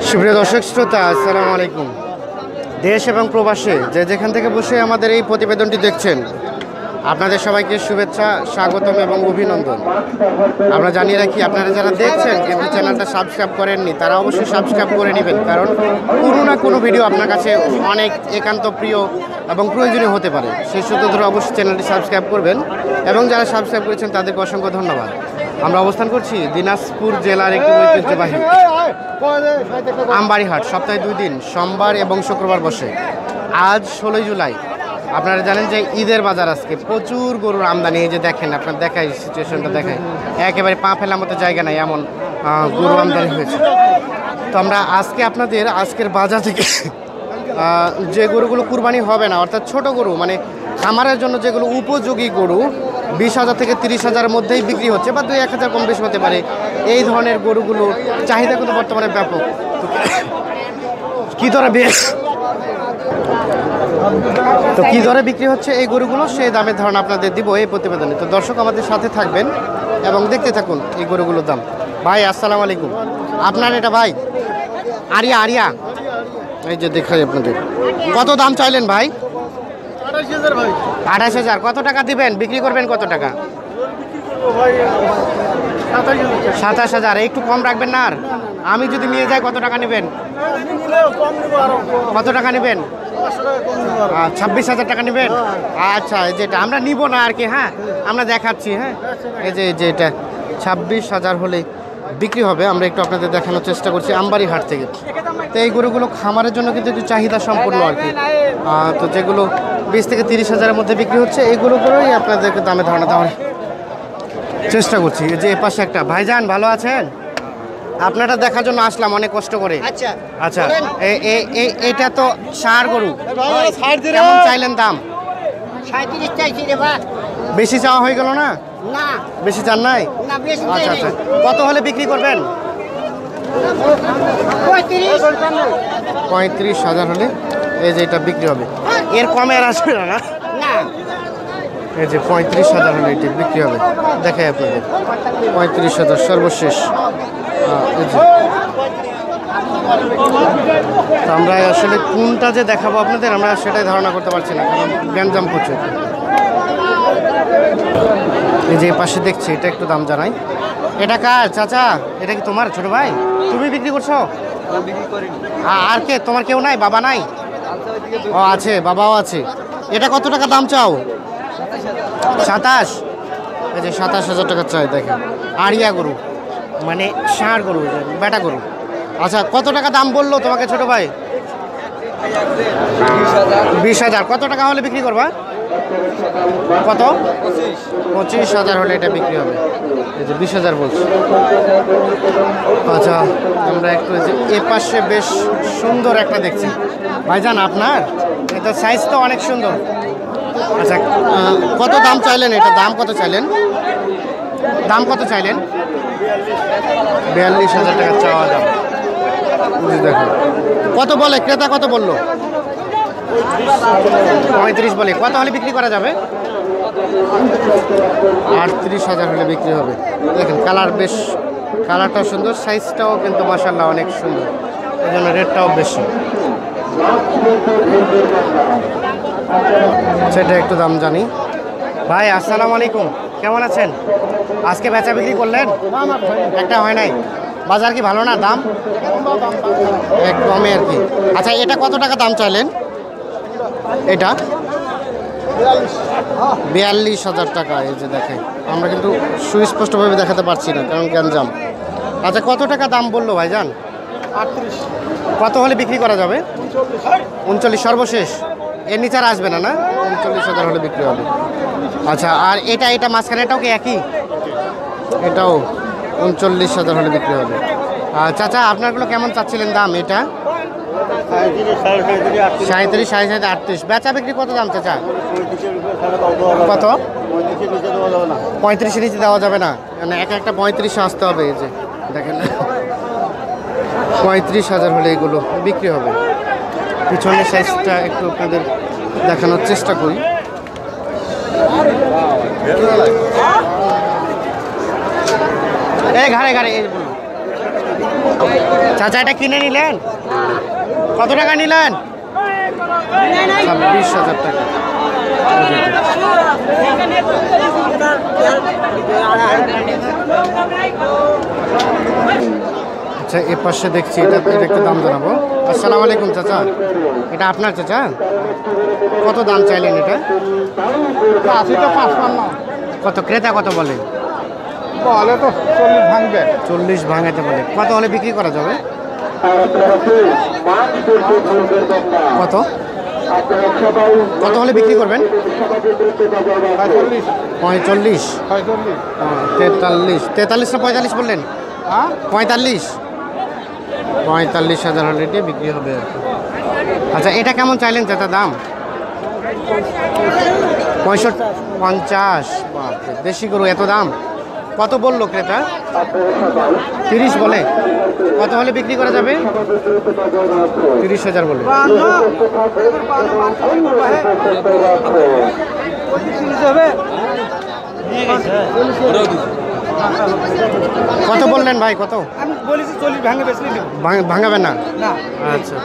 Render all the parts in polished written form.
সুপ্রিয় দর্শক শ্রোতা, আসসালামু আলাইকুম। দেশ এবং প্রবাসে যে যেখান থেকে বসে আমাদের এই প্রতিবেদনটি দেখছেন, আপনাদের সবাইকে শুভেচ্ছা, স্বাগতম এবং অভিনন্দন। আমরা জানিয়ে রাখি, আপনারা যারা দেখছেন কিন্তু চ্যানেলটা সাবস্ক্রাইব করেননি, তারা অবশ্যই সাবস্ক্রাইব করে নেবেন, কারণ কোনো না কোনো ভিডিও আপনার কাছে অনেক একান্ত প্রিয় এবং প্রয়োজনীয় হতে পারে। সেই সূত্র ধরে অবশ্যই চ্যানেলটি সাবস্ক্রাইব করবেন, এবং যারা সাবস্ক্রাইব করেছেন তাদেরকে অসংখ্য ধন্যবাদ। আমরা অবস্থান করছি দিনাজপুর জেলার একটি ঐতিহ্যবাহী আমবাড়ি হাট। সপ্তাহে 2 দিন, সোমবার এবং শুক্রবার বসে। আজ 16 জুলাই। আপনারা জানেন যে ঈদের বাজার, আজকে প্রচুর গরুর আমদানি। এই যে দেখেন, আপনার দেখাই, সিচুয়েশনটা দেখায়, একেবারে পা ফেলার মতো জায়গা নাই, এমন গরু আমদানি হয়েছে। তো আমরা আজকে আপনাদের আজকের বাজার থেকে যে গরুগুলো কুরবানি হবে না, অর্থাৎ ছোট গরু, মানে খামারের জন্য যেগুলো উপযোগী গরু, 20,000 থেকে 30,000-এর মধ্যেই বিক্রি হচ্ছে, বা 2-1,000 কম বেশি হতে পারে। এই ধরনের গরুগুলোর চাহিদা কিন্তু বর্তমানে ব্যাপক। কি দরে বিক্রি হচ্ছে এই গরুগুলো, সেই দামের ধারণা আপনাদের দিব এই প্রতিবেদনে। তো দর্শক, আমাদের সাথে থাকবেন এবং দেখতে থাকুন এই গরুগুলোর দাম। ভাই আসসালামু আলাইকুম। আপনার এটা ভাই আরিয়া? আরিয়া, এই যে দেখাই আপনাদের। কত দাম চাইলেন ভাই? 28,000। কত টাকা দিবেন, বিক্রি করবেন কত টাকা? 27,000। একটু কম রাখবেন না? আর আমি যদি নিয়ে যাই কত টাকা নেবেন? কত টাকা নেবেন? 26,000 টাকা নেবেন? আচ্ছা, যেটা আমরা নিব না আর কি। হ্যাঁ, আমরা দেখাচ্ছি। হ্যাঁ, এই যে এটা 26,000 হলে বিক্রি হবে। আমরা একটু আপনাদের দেখানোর চেষ্টা করছি আমবাড়ি হাট থেকে। তো এই গরুগুলো খামারের জন্য কিন্তু একটু চাহিদা সম্পূর্ণ আর কি। তো যেগুলো 20 থেকে 30,000-এর মধ্যে বিক্রি হচ্ছে, এইগুলোই আপনাদেরকে দামে ধারণা দেওয়ার চেষ্টা করছি। যে এ পাশে একটা ভাইজান, ভালো আছেন? আপনারা দেখার জন্য আসলাম অনেক কষ্ট করে। আচ্ছা, এটা তো ষাঁড় গরু, কেমন চাইলেন দাম? 37 চাইছি রে ভাই। বেশি চাওয়া হয়ে গেল না? না, বেশি চান নাই? না বেশি আচ্ছা আচ্ছা, কত হলে বিক্রি করবেন? 35,000 হলে এই যে এটা বিক্রি হবে। এর কমে আর আসবে না? না, এই যে 35,000 হলে এটি বিক্রি হবে। দেখাই আপনাদের 35,000 সর্বশেষ। এই যে তো আমরা আসলে কোনটা যে দেখাবো আপনাদের, আমরা সেটাই ধারণা করতে পারছি না, কারণ গ্যাঞ্জাম প্রচুর। এই যে পাশে দেখছি, এটা একটু দাম জানাই। এটা কার চাচা? এটা কি তোমার ছোট ভাই? তুমি বিক্রি করছো? আর কে? তোমার কেউ নাই? বাবা নাই? ও আছে, বাবাও আছে। এটা কত টাকা দাম চাও? 27। এই যে 27,000 টাকা চাই। দেখেন, আড়িয়া গরু, মানে ষাঁড় গরু, বেটা গরু। আচ্ছা, কত টাকা দাম বললো তোমাকে ছোট ভাই? 20,000। কত টাকা হলে বিক্রি করবা? কত? 25,000 হলে এটা বিক্রি হবে। এই যে 20,000 বলছি। আচ্ছা, আমরা একটু এ পাশে বেশ সুন্দর একটা দেখছি। ভাইজান, আপনার এটা সাইজ তো অনেক সুন্দর। আচ্ছা, কত দাম চাইলেন? এটা দাম কত চাইলেন? দাম কত চাইলেন? 42,000 টাকা চাওয়া দাম। দেখুন কত বলে ক্রেতা, কত বললো? 35 বলে। কত হলে বিক্রি করা যাবে? 38,000 হলে বিক্রি হবে। দেখেন, কালার বেশ, কালারটাও সুন্দর, সাইজটাও কিন্তু মাশাআল্লাহ অনেক সুন্দর, এই জন্য রেটটাও বেশি। সেটা একটু দাম জানি। ভাই আসসালামু আলাইকুম, কেমন আছেন? আজকে বেচা বিক্রি করলেন? একটা হয় নাই। বাজার কি ভালো না? দাম একদমই আর কি। আচ্ছা, এটা কত টাকা দাম চাইলেন? এটা 42,000 টাকা। এই যে দেখেন, আমরা কিন্তু সুস্পষ্টভাবে দেখাতে পারছি না, কারণ গ্যাঞ্জাম। আচ্ছা, কত টাকা দাম বললো ভাইজান? 38। কত হলে বিক্রি করা যাবে? 39 সর্বশেষ। এর নিচে আর আসবে না? না, 39,000 হলে বিক্রি হবে। আচ্ছা, আর এটা মাঝখানে এটাও কি একই? এটাও 39,000 হলে বিক্রি হবে। চাচা, আপনারগুলো কেমন চাচ্ছিলেন দাম? এটা 37, 37, 38। বেচা বিক্রি কত দাম চাচা? কত? 35-এর নিচে দেওয়া যাবে না, মানে একটা 35 আসতে হবে। এই যে দেখেন, 35,000 হলে এগুলো বিক্রি হবে। পিছনের সাইজটা একটু আপনাদের দেখানোর চেষ্টা করি। এই ঘাড়ে ঘাড়ে চাচা এটা কিনে নিলেন? কত টাকা নিলেন? 26,000 টাকা। আচ্ছা, এ পাশে দেখছি এটা একটু দাম জানাবো। আসসালামু আলাইকুম চাচা, এটা আপনার চাচা? কত দাম চাইলেন এটা? কত ক্রেতা কত বলে? বলে তো 40 ভাঙবে। 40 ভাঙাতে বলে। কত হলে বিক্রি করা যাবে? কত কত হলে বিক্রি করবেন? 45, 43, 43 না 45 বললেন? 45, 45,000 হলে এটা বিক্রি হবে আর কি। আচ্ছা, এটা কেমন চাইলেন চাচা দাম? 65, 50। বাপরে, দেশি গরু এত দাম? কত বললো ক্রেতা? 30 বলে। কত হলে বিক্রি করা যাবে? 30,000 বলে। কত বললেন ভাই? কত আমি বলেছি 40 ভাঙে বেশি নেব। ভাঙাবেন না? না। আচ্ছা,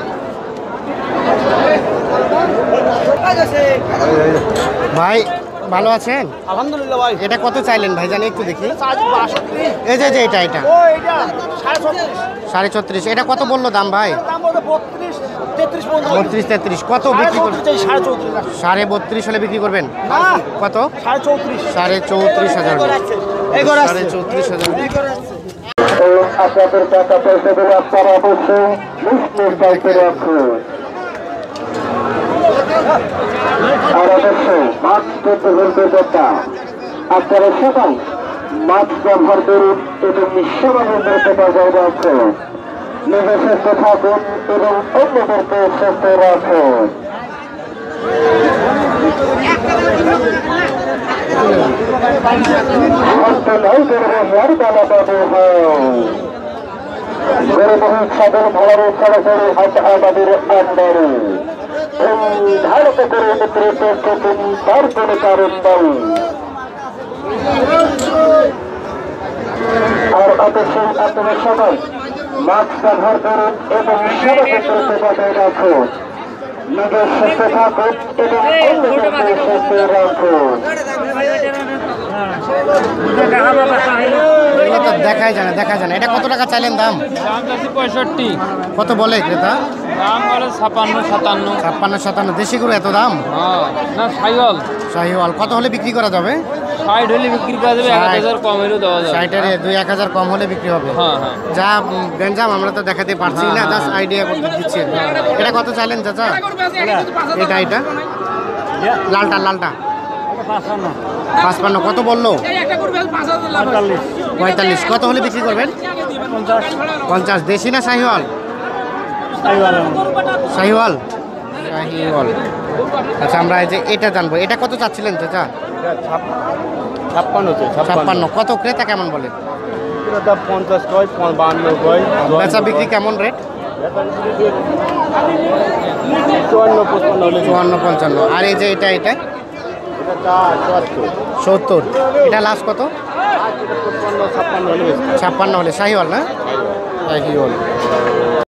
ভাই ভালো আছেন? আলহামদুলিল্লাহ ভাই। এটা কত চাইলেন ভাই জানি একটু দেখি। এই যে এটা এটা ও এটা 36.5 34.5। এটা কত বললো দাম ভাই? দাম বলতে 32 33 পর্যন্ত। 32, 33। কত বিক্রি করবেন? 34.5 32.5 হলে বিক্রি করবেন? না, কত? 34.5 34,000। এই ঘর আছে। 34,000। আপনাদের টাকা পয়সা গুলো আপনারা অবশ্যই নিশ্চিত দায়িত্বে রাখুন। আর অবশ্যই মাছ ধরতে ধরতে যেটা আপনারা সবাই মাছ ব্যবহার করুন এবং নিঃস্বাভাবে বজায় রাখুন। নিজে সুস্থ থাকুন এবং অন্যদেরকে সুস্থ রাখুন। সাধারণ ভাড়ার সরাসরি হাত আমাদের আন্ডারে ধারত করে তার কোনো কারণ নেই। আর অবশ্যই আপনারা সবাই মাস্ক ব্যবহার করুন এবং সবাইকে বজায় রাখুন। নিজের সুস্থ থাকুন এবং অন্যদেরকে সুস্থ রাখুন। এগুলো তো দেখাই যায় না। এটা কত টাকা চাইলেন দাম? দাম আছে 65। কত বলে ক্রেতা? দাম বলে 56, 57। 56, 57। দেশি গরু এত দাম? হ্যাঁ, না সাইওয়াল। শাহিওয়াল কত হলে বিক্রি করা যাবে? 60 হলে বিক্রি করা যাবে, 1000 কম হলেও দেওয়া যাবে। 60 এর 2-1,000 কম হলে বিক্রি হবে। হ্যাঁ হ্যাঁ। যা গঞ্জাম আমরা তো দেখাতে পারছি না, জাস্ট আইডিয়া করতে দিচ্ছি। এটা কত চাইলেন চাচা? এটা লালটা 55। কত বললো? 45। কত হলে বিক্রি করবেন? 50। দেশি না শাহিওয়াল? শাহিওয়াল। আচ্ছা, আমরা এই যে এটা জানবো। এটা কত চাচ্ছিলেন চাচা? 56। কত ক্রেতা কেমন বলে? 50 কয় 52 কয় বেচা বিক্রি কেমন রেট? 54 হলে 54, 55। আর এই যে এটা এটা 70। এটা লাস্ট কত? 56 হলে 56 হলে। শাহিওয়াল না? শাহিওয়াল।